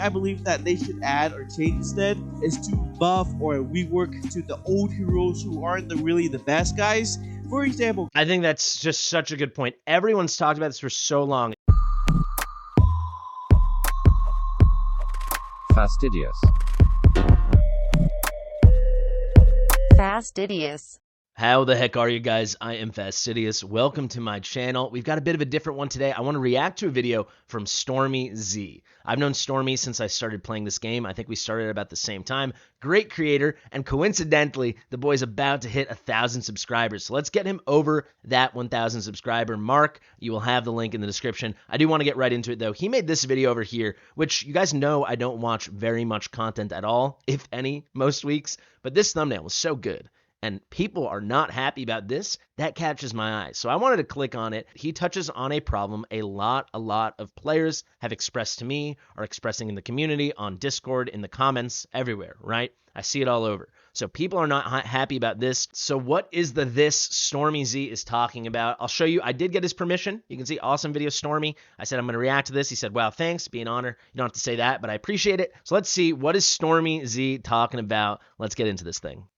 I believe that they should add or change instead is to buff or rework to the old heroes who aren't really the best guys. For example, I think that's just such a good point. Everyone's talked about this for so long. Fastidious. Fastidious. How the heck are you guys? I am Fastidious. Welcome to my channel. We've got a bit of a different one today. I want to react to a video from StormieZ. I've known Stormy since I started playing this game. I think we started about the same time. Great creator, and coincidentally, the boy's about to hit 1,000 subscribers. So let's get him over that 1,000 subscriber mark. You will have the link in the description. I do want to get right into it though. He made this video over here, which you guys know I don't watch very much content at all, if any, most weeks. But this thumbnail was so good. And people are not happy about this. That catches my eye. So I wanted to click on it. He touches on a problem a lot of players have expressed to me, are expressing in the community, on Discord, in the comments, everywhere, right? I see it all over. So people are not happy about this. So what is this StormieZ is talking about? I'll show you. I did get his permission. You can see awesome video, Stormy. I said I'm going to react to this. He said, wow, thanks. Be an honor. You don't have to say that, but I appreciate it. So let's see. What is StormieZ talking about? Let's get into this thing.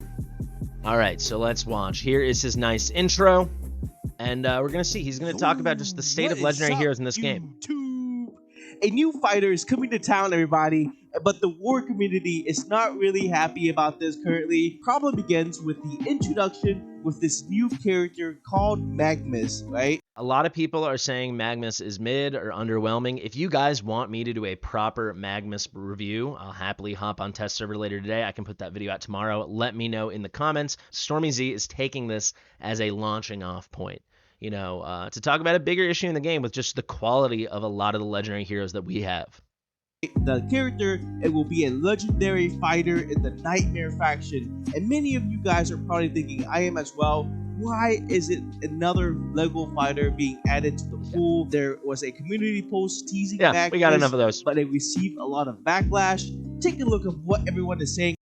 All right, so let's watch. Here is his nice intro, and we're going to see. He's going to talk about just the state of legendary heroes in this game. A new fighter is coming to town, everybody, but the war community is not really happy about this currently. Problem begins with the introduction with this new character called Magnus, right? A lot of people are saying Magnus is mid or underwhelming. If you guys want me to do a proper Magnus review, I'll happily hop on test server later today. I can put that video out tomorrow. Let me know in the comments. StormieZ is taking this as a launching off point, you know, to talk about a bigger issue in the game with just the quality of a lot of the legendary heroes that we have. The character, it will be a legendary fighter in the Nightmare faction, and many of you guys are probably thinking, I am as well, why is it another Lego fighter being added to the pool? There was a community post teasing Magnus, we got enough of those, but it received a lot of backlash. Take a look at what everyone is saying.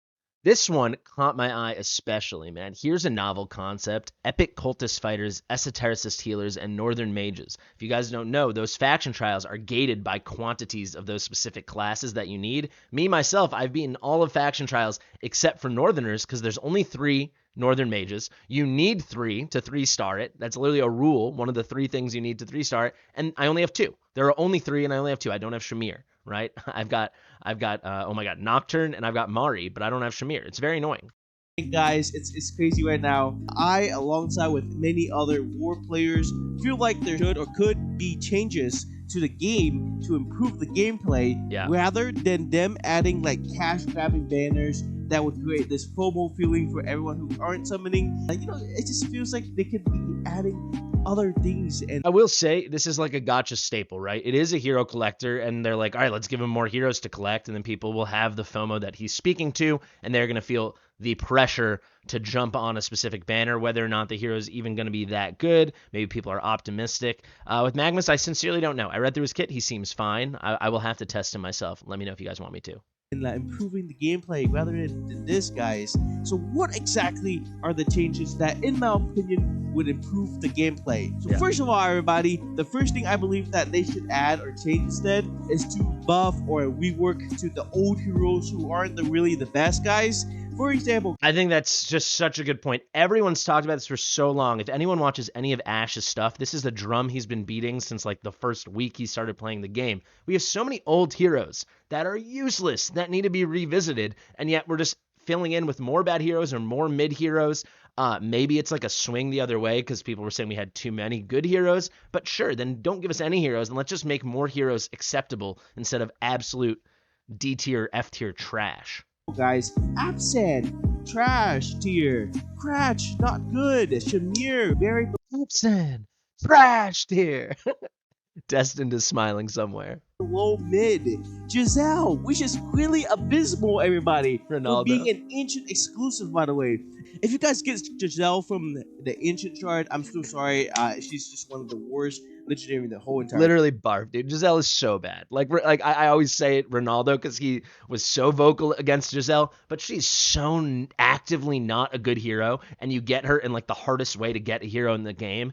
This one caught my eye especially, man. Here's a novel concept: epic cultist fighters, esotericist healers, and northern mages. If you guys don't know, those faction trials are gated by quantities of those specific classes that you need. Me, myself, I've beaten all of faction trials except for northerners because there's only 3 northern mages. You need 3 to 3-star it. That's literally a rule, one of the 3 things you need to 3-star it, and I only have 2. There are only 3 and I only have 2. I don't have Shamir, right? I've got oh my god, Nocturne, and I've got Mari, but I don't have Shamir. It's very annoying. Guys, it's crazy right now. I, alongside with many other war players, feel like there should or could be changes to the game to improve the gameplay, rather than them adding like cash grabbing banners that would create this FOMO feeling for everyone who aren't summoning. You know, it just feels like they could be adding other things. And I will say, this is like a gacha staple, right? It is a hero collector, and they're like, all right, let's give him more heroes to collect, and then people will have the FOMO that he's speaking to, and they're going to feel the pressure to jump on a specific banner, whether or not the hero is even going to be that good. Maybe people are optimistic. With Magnus, I sincerely don't know. I read through his kit. He seems fine. I will have to test him myself. Let me know if you guys want me to. And improving the gameplay rather than this, guys. So what exactly are the changes that, in my opinion, would improve the gameplay? So first of all, everybody, the first thing I believe that they should add or change instead is to buff or rework to the old heroes who aren't really the best guys. For example, I think that's just such a good point. Everyone's talked about this for so long. If anyone watches any of Ash's stuff, this is the drum he's been beating since like the first week he started playing the game. We have so many old heroes that are useless, that need to be revisited, and yet we're just filling in with more bad heroes or more mid heroes. Maybe it's like a swing the other way because people were saying we had too many good heroes, but sure, then don't give us any heroes and let's just make more heroes acceptable instead of absolute D tier, F tier trash. Guys, Absent, trash tier. Cratch, not good. Shamir, very Absent, trash tier. Destined is smiling somewhere. Low mid. Giselle, which is really abysmal, everybody. Ronaldo. For being an ancient exclusive, by the way. If you guys get Giselle from the ancient chart, I'm so sorry. She's just one of the worst legendary in the whole entire. Literally barf, dude. Giselle is so bad. Like I always say it, Ronaldo, because he was so vocal against Giselle, but she's so actively not a good hero, and you get her in like the hardest way to get a hero in the game.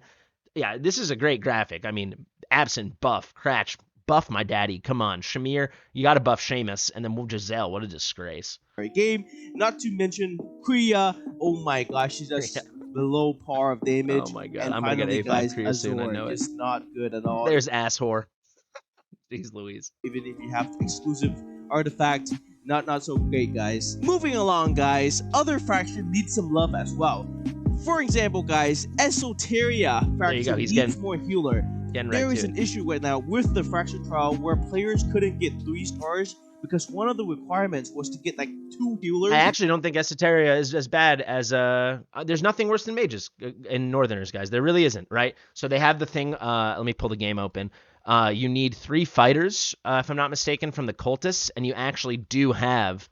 Yeah, this is a great graphic. I mean, Absent, buff, Cratch, buff my daddy. Come on, Shamir, you got to buff Seamus, and then we'll Giselle. What a disgrace. Game. Not to mention Kriya. Oh my gosh, she's just below par of damage. Oh my god, and I'm gonna finally, get A5 guys, Kriya soon. I Azor, know it. just not good at all. There's ass whore. Jeez Louise. Even if you have the exclusive artifact, not so great, guys. Moving along, guys, other faction needs some love as well. For example, guys, Esoteria faction needs more healer. There is an issue right now with the faction trial where players couldn't get 3 stars because one of the requirements was to get like 2 healers. I actually don't think Esoteria is as bad as there's nothing worse than mages in Northerners, guys. There really isn't, right? So they have the thing. Let me pull the game open. You need 3 fighters, if I'm not mistaken, from the cultists, and you actually do have.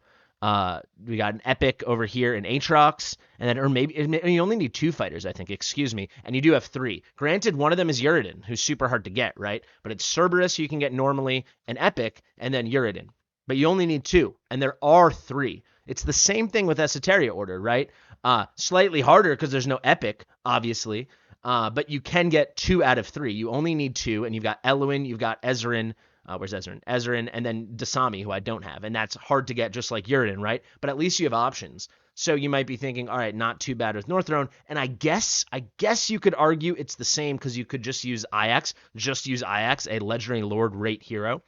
We got an epic over here in Aatrox, and then, or maybe you only need 2 fighters, I think. Excuse me, and you do have 3. Granted, one of them is Uridan, who's super hard to get, right? But it's Cerberus you can get normally, an epic, and then Uridan. But you only need 2, and there are 3. It's the same thing with Esoteria Order, right? Slightly harder because there's no epic, obviously. But you can get 2 out of 3. You only need 2, and you've got Eluin, you've got Ezrin. Where's Ezrin? Ezrin, and then Dasami, who I don't have. And that's hard to get just like Uridan, right? But at least you have options. So you might be thinking, all right, not too bad with Northrone. And I guess you could argue it's the same because you could just use Ix, a Legendary Lord rate hero.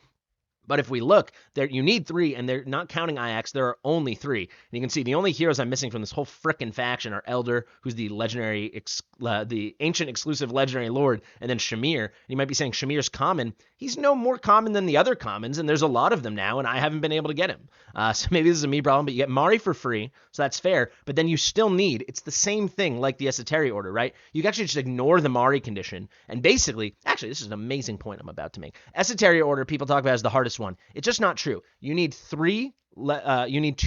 But if we look, there you need 3, and they're not counting Ix. There are only 3. And you can see the only heroes I'm missing from this whole frickin' faction are Elder, who's the the ancient exclusive legendary lord, and then Shamir. And you might be saying Shamir's common. He's no more common than the other commons, and there's a lot of them now, and I haven't been able to get him. So maybe this is a me problem, but you get Mari for free, so that's fair. But then you still need, it's the same thing like the Esoteria Order, right? You can actually just ignore the Mari condition, and basically, actually, this is an amazing point I'm about to make. Esoteria Order, people talk about as the hardest one. It's just not true. You need 2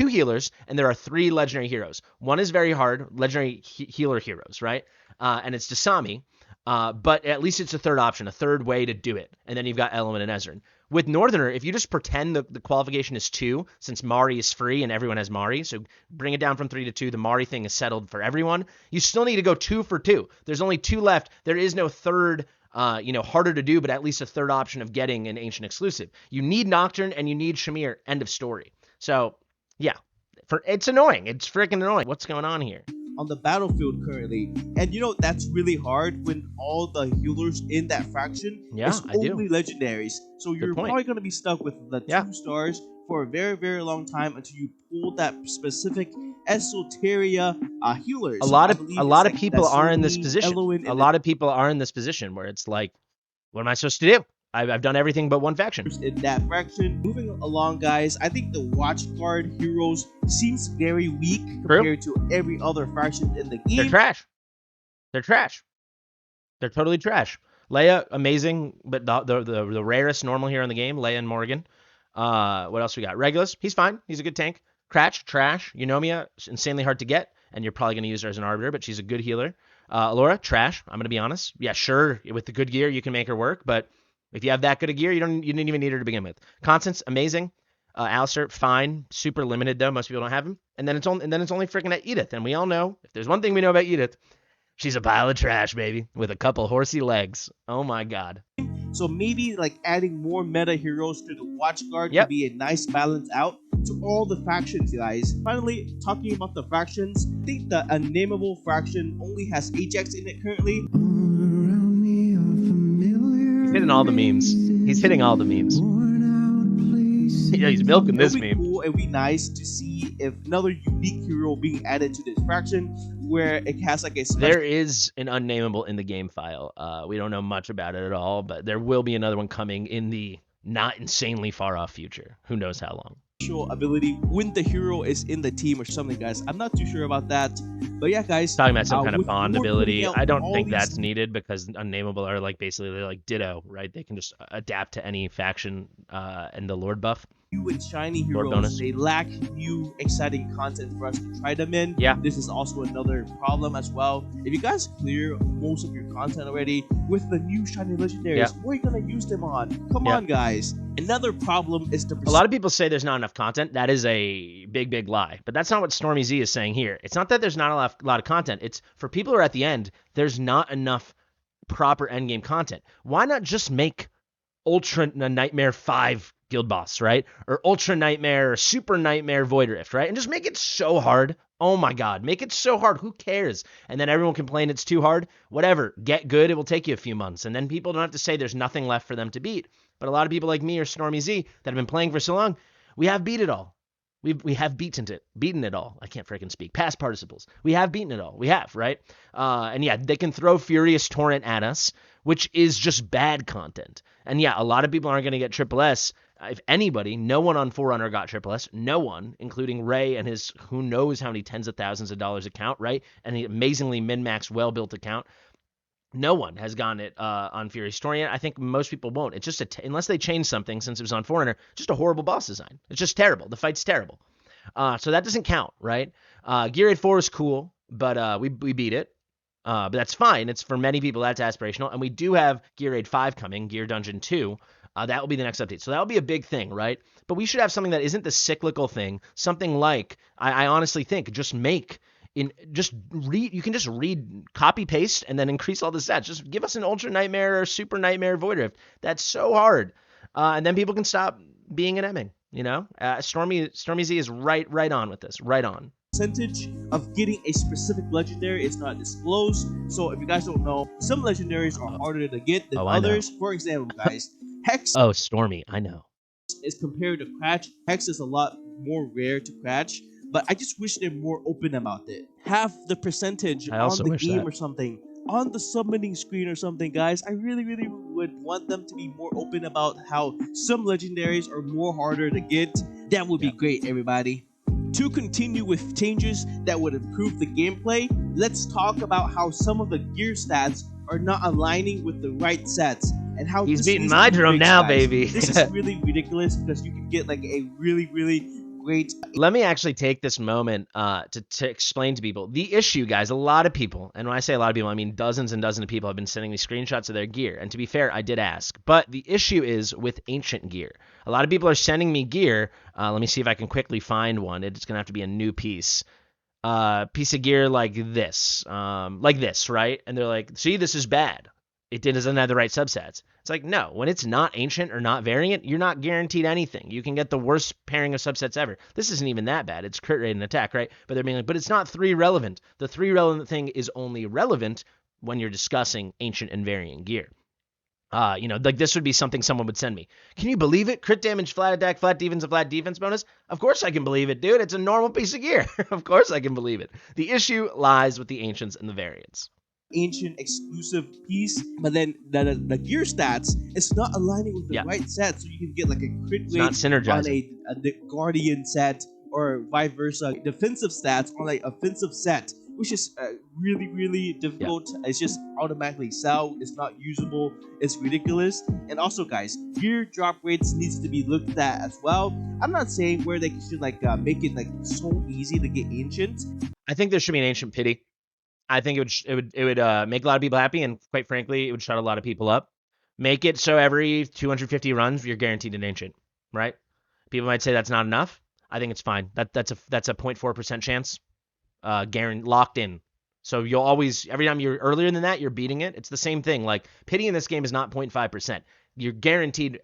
healers, and there are 3 legendary heroes. One is very hard, legendary healer heroes, right? And it's Dasami, but at least it's a third option, a third way to do it. And then you've got Element and Ezrin. With Northerner, if you just pretend the qualification is 2, since Mari is free and everyone has Mari, so bring it down from 3 to 2, the Mari thing is settled for everyone, you still need to go 2 for 2. There's only 2 left. There is no third harder to do, but at least a third option of getting an ancient exclusive. You need Nocturne and you need Shamir. End of story. So, yeah. It's annoying. It's freaking annoying. What's going on here? On the battlefield currently. And that's really hard when all the healers in that faction is only legendaries. So you're probably going to be stuck with the 2 stars for a very, very long time until you pull that specific Esoteria healers. A lot of people are in this position. A lot of people are in this position where it's like, what am I supposed to do? I've done everything but one faction. In that faction. Moving along, guys, I think the Watchguard heroes seems very weak compared to every other faction in the game. They're trash. They're trash. They're totally trash. Leia, amazing, but the rarest normal hero in the game, Leia and Morgan. What else we got? Regulus, he's fine. He's a good tank. Cratch, trash. Eunomia, insanely hard to get, and you're probably going to use her as an arbiter, but she's a good healer. Alora, trash. I'm going to be honest. Yeah, sure, with the good gear, you can make her work, but if you have that good a gear, you didn't even need her to begin with. Constance, amazing. Alistair, fine. Super limited, though. Most people don't have him. And then it's only freaking at Edith, and we all know, if there's one thing we know about Edith, she's a pile of trash, baby, with a couple horsey legs. Oh, my God. So maybe like adding more meta heroes to the Watchguard could be a nice balance out to all the factions, guys. Finally, talking about the factions, I think the unnameable faction only has Ajax in it currently. He's hitting all the memes. He's hitting all the memes. Yeah, he's milking this meme. Cool. It'd be nice to see if another unique hero being added to this faction where it has like a special... There is an unnameable in the game file. We don't know much about it at all, but there will be another one coming in the not insanely far off future. Who knows how long. Ability when the hero is in the team or something, guys. I'm not too sure about that, but yeah, guys, talking about some kind of bond ability. I don't think that's needed because unnameable are like basically they're like Ditto, right? They can just adapt to any faction and the Lord buff. New and shiny heroes, they lack new exciting content for us to try them in. Yeah, this is also another problem as well. If you guys clear most of your content already with the new shiny legendaries, what are you gonna use them on? Come on, guys. Another problem is a lot of people say there's not enough content. That is a big lie, but that's not what StormieZ is saying here. It's not that there's not a lot of content. It's for people who are at the end, there's not enough proper endgame content. Why not just make Ultra Nightmare 5 guild boss, right? Or Ultra Nightmare or Super Nightmare Void Rift, right? And just make it so hard. Oh my God, make it so hard. Who cares? And then everyone complain it's too hard. Whatever, get good. It will take you a few months. And then people don't have to say there's nothing left for them to beat. But a lot of people like me or StormieZ that have been playing for so long, we have beat it all. We have beaten it all. I can't freaking speak. Past participles. We have beaten it all. We have, right? And yeah, they can throw Furious Torrent at us, which is just bad content. And yeah, a lot of people aren't going to get Triple S. If anybody, no one on Forerunner got Triple S. No one, including Ray and his who knows how many tens of thousands of dollars account, right? And the amazingly min-max, well-built account. No one has gotten it on Furious Torrent. I think most people won't. It's just unless they change something since it was on Forerunner, just a horrible boss design. It's just terrible. The fight's terrible. So that doesn't count, right? Gear 8 4 is cool, but we beat it. But that's fine. It's for many people that's aspirational, and we do have Gear 8 5 coming, Gear Dungeon 2. That will be the next update. So that will be a big thing, right? But we should have something that isn't the cyclical thing. Something like I honestly think just make. You can just read, copy, paste, and then increase all the stats. Just give us an Ultra Nightmare or Super Nightmare Void Rift. That's so hard. And then people can stop being an Emming, you know? StormieZ is right on with this, right on. Percentage of getting a specific legendary is not disclosed. So if you guys don't know, some legendaries are harder to get than others. For example, guys, Hex. Oh, Stormy, I know. Is compared to Cratch. Hex is a lot more rare to Cratch. But I just wish they're more open about it. Have the percentage on the game or something, on the summoning screen or something, guys. I really would want them to be more open about how some legendaries are more harder to get. That would be great, everybody. To continue with changes that would improve the gameplay, let's talk about how some of the gear stats are not aligning with the right sets. And how he's beating my drum now, baby. This is really ridiculous because you can get like a really great. Let me actually take this moment to explain to people the issue, guys. A lot of people, and when I say a lot of people, I mean dozens and dozens of people have been sending me screenshots of their gear. And to be fair, I did ask. But the issue is with ancient gear. A lot of people are sending me gear. Let me see if I can quickly find one. It's going to have to be a new piece. Piece of gear like this, right? And they're like, see, this is bad. It doesn't have the right subsets. It's like, no, when it's not ancient or not variant, you're not guaranteed anything. You can get the worst pairing of subsets ever. This isn't even that bad. It's crit rate and attack, right? But they're being like, but it's not 3 relevant. The 3 relevant thing is only relevant when you're discussing ancient and variant gear. Like this would be something someone would send me. Can you believe it? Crit damage, flat attack, flat defense bonus? Of course I can believe it, dude. It's a normal piece of gear. Of course I can believe it. The issue lies with the ancients and the variants. Ancient exclusive piece, but then the gear stats is not aligning with the right set, so you can get like a crit rate on a guardian set or vice versa. Defensive stats on like offensive set, which is really difficult. It's just automatically sell. It's not usable. It's ridiculous. And also, guys, gear drop rates needs to be looked at as well. I'm not saying where they should like make it like so easy to get ancient. I think there should be an ancient pity. I think it would make a lot of people happy, and quite frankly, it would shut a lot of people up. Make it so every 250 runs you're guaranteed an ancient, right? People might say that's not enough. I think it's fine. That's a 0.4% chance, locked in. So you'll always, every time you're earlier than that, you're beating it. It's the same thing. Like pity in this game is not 0.5%. You're guaranteed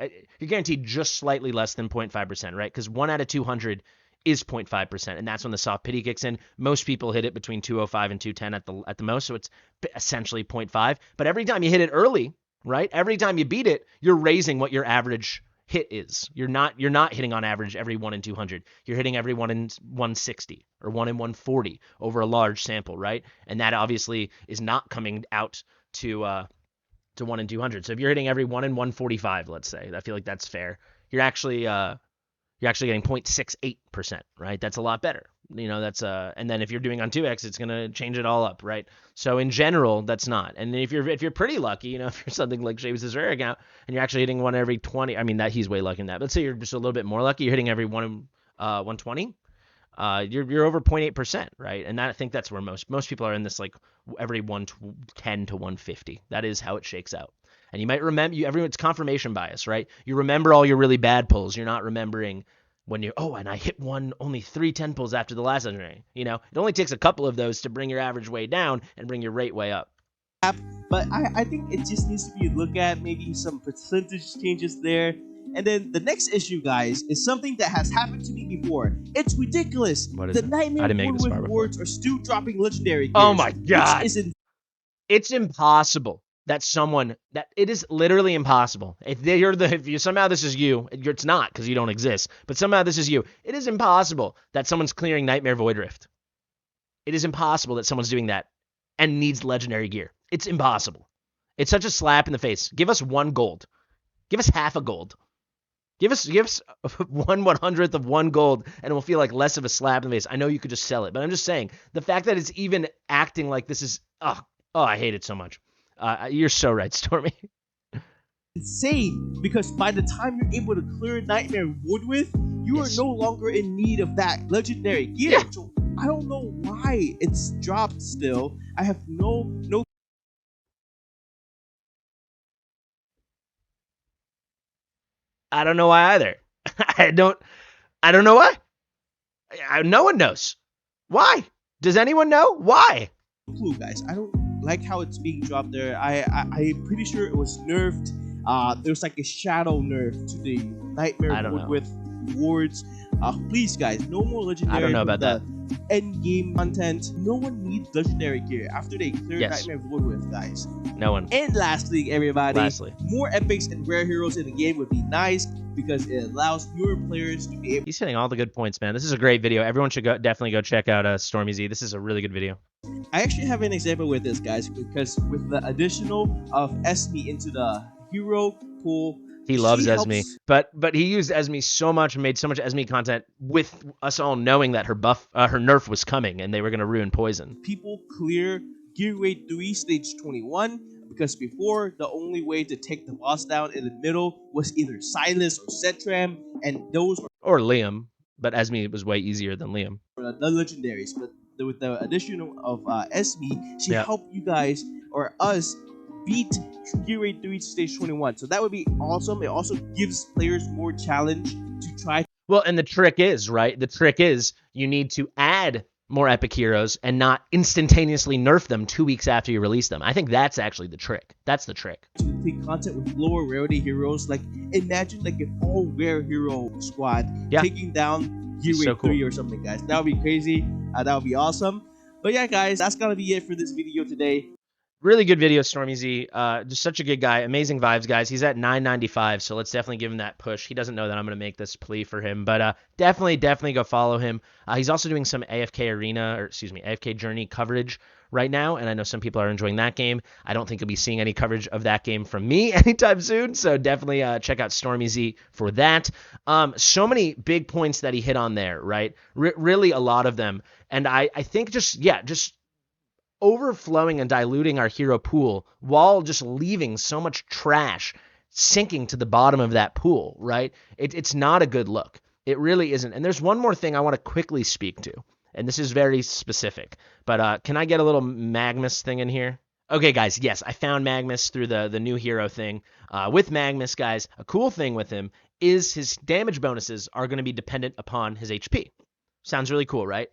just slightly less than 0.5%, right? Because 1 out of 200 is 0.5%, and that's when the soft pity kicks in. Most people hit it between 205 and 210 at the most, so it's essentially 0.5. But every time you hit it early, right? Every time you beat it, you're raising what your average hit is. You're not hitting on average every 1 in 200. You're hitting every 1 in 160 or 1 in 140 over a large sample, right? And that obviously is not coming out to 1 in 200. So if you're hitting every 1 in 145, let's say, I feel like that's fair. You're actually getting 0.68%, right? That's a lot better. And then if you're doing on 2x, it's going to change it all up, right? So in general, that's not. And if you're pretty lucky, if you're something like Shaves' rare account and you're actually hitting 1 every 20, I mean, that he's way lucky in that. Let's say you're just a little bit more lucky, you're hitting every 1 in 120, you're over 0.8%, right? And I think that's where most people are in this, like every 110 to 150. That is how it shakes out. And you might remember, it's confirmation bias, right? You remember all your really bad pulls. You're not remembering when and I hit only 3 10 pulls after the last legendary. It only takes a couple of those to bring your average way down and bring your rate way up. But I think it just needs to be looked at, maybe some percentage changes there. And then the next issue, guys, is something that has happened to me before. It's ridiculous. What is The it? Nightmare I didn't make this Wood far with before. wards are still dropping legendary Oh gears, my which god. is It's impossible that it is literally impossible. If you somehow this is you, it's not because you don't exist, but somehow this is you. It is impossible that someone's clearing Nightmare Void Rift. It is impossible that someone's doing that and needs legendary gear. It's impossible. It's such a slap in the face. Give us 1 gold. Give us half a gold. Give us 1/100th of 1 gold, and it will feel like less of a slap in the face. I know you could just sell it, but I'm just saying the fact that it's even acting like this is I hate it so much. You're so right, Stormy. insane, because by the time you're able to clear Nightmare Wood with, you are no longer in need of that legendary gear. Yeah. So I don't know why it's dropped still. I have no I don't know why either. I don't know why. No one knows. Why? Does anyone know? Why? clue, guys. I don't like how it's being dropped there. I'm pretty sure it was nerfed. There's like a shadow nerf to the Nightmare Wood with wards. Please, guys, no more legendary. I don't know about that. Endgame content. No one needs legendary gear after they clear Nightmare Wood with, guys. No one. And lastly, everybody, more epics and rare heroes in the game would be nice, because it allows newer players to be able. He's hitting all the good points, man. This is a great video. Everyone should definitely go check out StormieZ. This is a really good video. I actually have an example with this, guys, because with the additional of Esme into the hero pool, he loves Esme, but he used Esme so much and made so much Esme content with us all knowing that her nerf was coming and they were going to ruin Poison. People clear Gear Grade 3 Stage 21, because before, the only way to take the boss down in the middle was either Silas or Setram, and those were... Or Liam, but Esme was way easier than Liam. The legendaries, but with the addition of Esme, she helped you guys, or us, beat Gear Grade 3 Stage 21. So that would be awesome. It also gives players more challenge to try. Well, and the trick is, right? The trick is you need to add more epic heroes and not instantaneously nerf them 2 weeks after you release them. I think that's actually the trick. That's the trick. To take content with lower rarity heroes, like imagine like an all rare hero squad taking down Gear Grade 3 or something, guys. That would be crazy. That would be awesome. But yeah, guys, that's gonna be it for this video today. Really good video, StormieZ. Just such a good guy. Amazing vibes, guys. He's at 995, so let's definitely give him that push. He doesn't know that I'm going to make this plea for him, but definitely go follow him. He's also doing some AFK Journey coverage right now, and I know some people are enjoying that game. I don't think you'll be seeing any coverage of that game from me anytime soon, so definitely check out StormieZ for that. So many big points that he hit on there, right? Really a lot of them, and I think just overflowing and diluting our hero pool while just leaving so much trash sinking to the bottom of that pool, right? It's not a good look. It really isn't. And there's one more thing I want to quickly speak to, and this is very specific, but can I get a little Magmus thing in here? Okay, guys, yes, I found Magmus through the new hero thing. With Magmus, guys, a cool thing with him is his damage bonuses are going to be dependent upon his HP. Sounds really cool, right?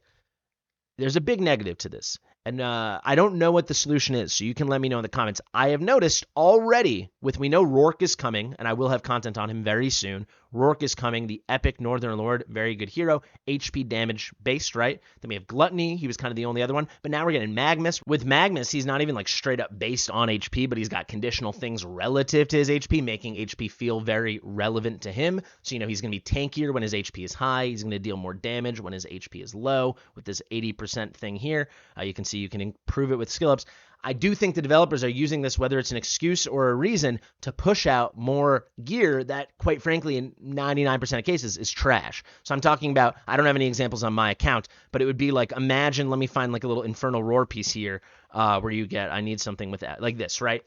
There's a big negative to this, and I don't know what the solution is, so you can let me know in the comments. I have noticed already, we know Rourke is coming, and I will have content on him very soon. Rourke is coming, the epic Northern Lord, very good hero, HP damage based, right? Then we have Gluttony, he was kind of the only other one, but now we're getting Magmus. With Magmus, he's not even like straight up based on HP, but he's got conditional things relative to his HP, making HP feel very relevant to him. So, he's going to be tankier when his HP is high, he's going to deal more damage when his HP is low, with this 80% thing here. You can see you can improve it with skill ups. I do think the developers are using this, whether it's an excuse or a reason, to push out more gear that, quite frankly, in 99% of cases is trash. So I'm talking about, I don't have any examples on my account, but it would be like, imagine, let me find like a little Infernal Roar piece here, where you get, I need something with that, like this, right?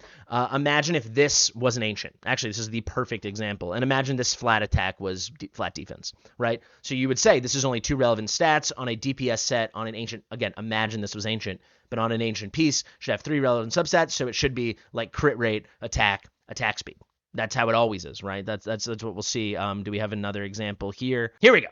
Imagine if this was an ancient. Actually, this is the perfect example. And imagine this flat attack was flat defense, right? So you would say, this is only 2 relevant stats on a DPS set on an ancient. Again, imagine this was ancient, but on an ancient piece, should have 3 relevant substats, so it should be like crit rate, attack speed. That's how it always is, right? That's what we'll see. Do we have another example here? Here we go.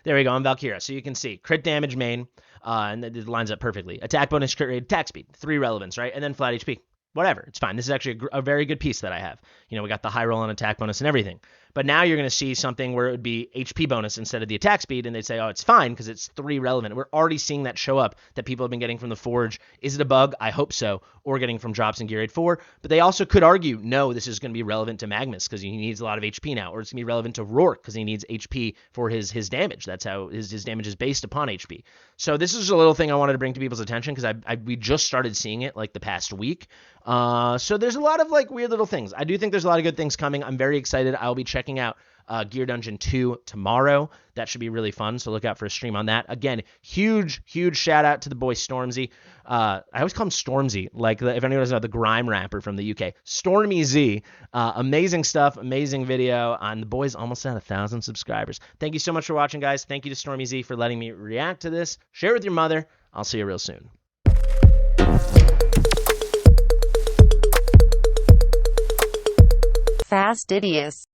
There we go on Valkyria. So you can see crit damage main, and it lines up perfectly. Attack bonus, crit rate, attack speed, 3 relevance, right? And then flat HP. whatever. It's fine. This is actually a very good piece that I have. You know, we got the high roll on attack bonus and everything. But now you're going to see something where it would be HP bonus instead of the attack speed, and they'd say, oh, it's fine because it's 3 relevant. We're already seeing that show up that people have been getting from the Forge. Is it a bug? I hope so. Or getting from drops in Gear 8-4. But they also could argue, no, this is going to be relevant to Magnus because he needs a lot of HP now. Or it's going to be relevant to Rourke because he needs HP for his damage. That's how his damage is based upon HP. So this is a little thing I wanted to bring to people's attention because we just started seeing it like the past week. So there's a lot of like weird little things. I do think there's a lot of good things coming. I'm very excited. I'll be checking out Gear Dungeon 2 tomorrow. That should be really fun, so look out for a stream on that. Again, huge shout out to the boy StormieZ. I always call him Stormzy, like if anyone doesn't know, the grime rapper from the UK. StormieZ, amazing stuff, amazing video, and the boy's almost at 1,000 subscribers. Thank you so much for watching, guys. Thank you to StormieZ for letting me react to this. Share it with your mother. I'll see you real soon. Fastidious.